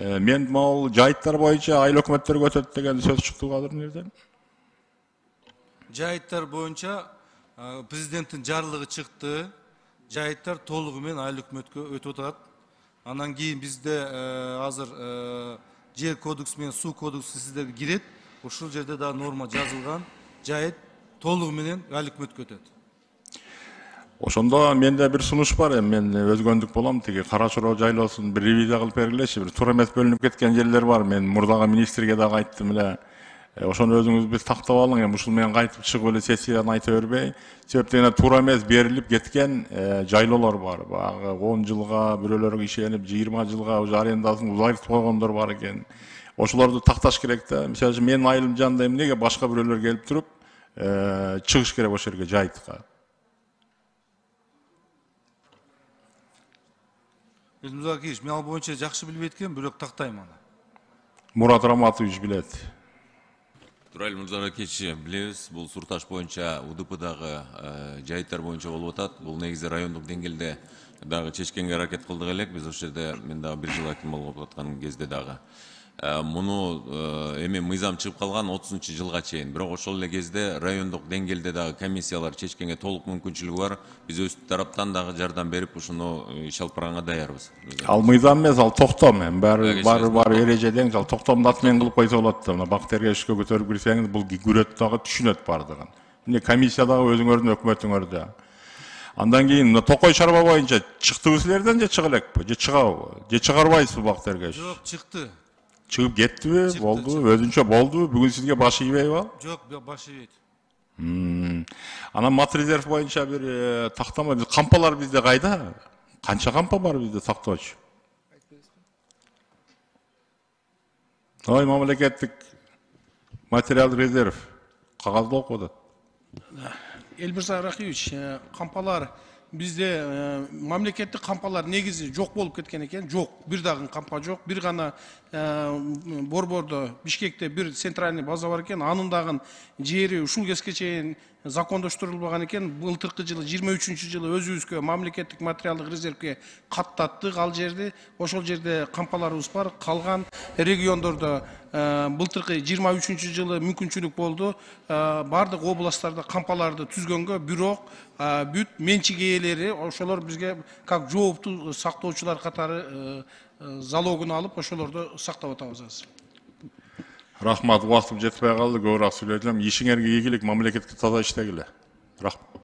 Мен могул жайыттар боюнча айыл өкмөттөргө өтөт деген сөз чыкты азыр жерден. Жайыттар боюнча президенттин жарлыгы чыкты. Жайыттар толугу менен айыл өкмөткө өтүп атат. Анан кийин бизде азыр жер кодекси менен суу кодекси сиздерге кирет. Ушул жерде да норма жазылган. Жайыт толугу менен айыл өкмөткө өтөт. Ошондо менде бир сунуш бар, мен өзгөндүк болом, тиги Кара Чороо жайлоосун бир ревизия кылып бергилечи, бир туура эмес бөлүнүп кеткен жерлер бар. Мен мурдагы министрге дагы айттым эле. Ошону өзүңүз бир тактап алың, эми ушул менен кайтып чыгып эле сессиядан айта бербей. Себептен туура эмес берилип кеткен жайлоолор бар. Баягы 10 жылга, бирөөлөр ишенип 20 жылга уже арендасын узартып койгондор бар экен. Ошолорду такташ керек да. Мисалы үчүн менин айылым жанында эмнеге башка бирөөлөр келип туруп чыгыш керек ошол жерге жайытка. Элмирза Акиевич, мен ал боюнча жакшы билбейт экенмин, бирок тактайм аны. Мурат Раматович билет. Тураль Мурзабекович, билебиз, бул Сурташ боюнча УДПдагы жайыттар боюнча болуп атат. Бул негизи райондук деңгээлде дагы чечкенге аракет кылдык элек. Биз ошол жерде мен дагы бир жыл аким болуп аткан кезде дагы. Муну эми мыйзам чыгып калган 30-жылга чейин. Бирок ошол эле кезде райондук деңгээлде дагы комиссиялар чечкенге толук мүмкүнчүлүгү бар. Биз өз тараптан дагы жардам берип ушуну иш алып барганга даярбыз. Ал мыйзам эмес, ал токтом. Бар эрежеден ал токтомду аты менен кылып койсо болот да. Мына Бактыгер Тергешке көтөрүп кирсеңиз, бул көрөт дагы, түшүнөт бардыгын. Эмне комиссия дагы өзүңөрдүн өкмөтүңөрдө. Андан кийин Токой чарба боюнча чыктыбы силерден же чыга элекпи? Же чыгабы? Же чыгарбайсызбы Бактыгер Тергеш? Жок, чыкты. Чыгып кеттиби? Болду, өзүнчө болду. Бүгүн сизге баш ийбейби ал? Жок, баш ийбейт. Анан мат резерв боюнча бир тактама, биз кампалар бизде кайда? Канча кампа бар бизде сактоочу? Ой, мамлекеттик материал резерв кагазда окуп атат. Элмирза Акиевич, кампалар bizde memlekettік кампалар негізі жоқ болып кеткен екен. Жоқ, bir дагы кампа жоқ. Bir ғана Борбордо, Бишкекте bir центральный база бар екен. Анын дагы жери ушул кезге чейин закондоштурулбаган екен. Былтыркы жылы 23-жылы өзүбүзгө мамлекеттик материалдык резервге каттаттык ал жерди. Ошол жерде кампаларыбыз бар. Калган региондордо былтыркы 23-жылы мүмкүнчүлүк болду. Бардык областтарда кампаларды түзгөнгө, бирок бүт менчик ээлери ошолор бизге как жооптуу сактоочулар катары залогун алып ошолорду сактап атабыз азыр. Рахмат, убактым жетпей калды, көбүрөөк сүйлөдүм. Ишиңерге ийгилик, мамлекетке таза иштегиле. Рахмат.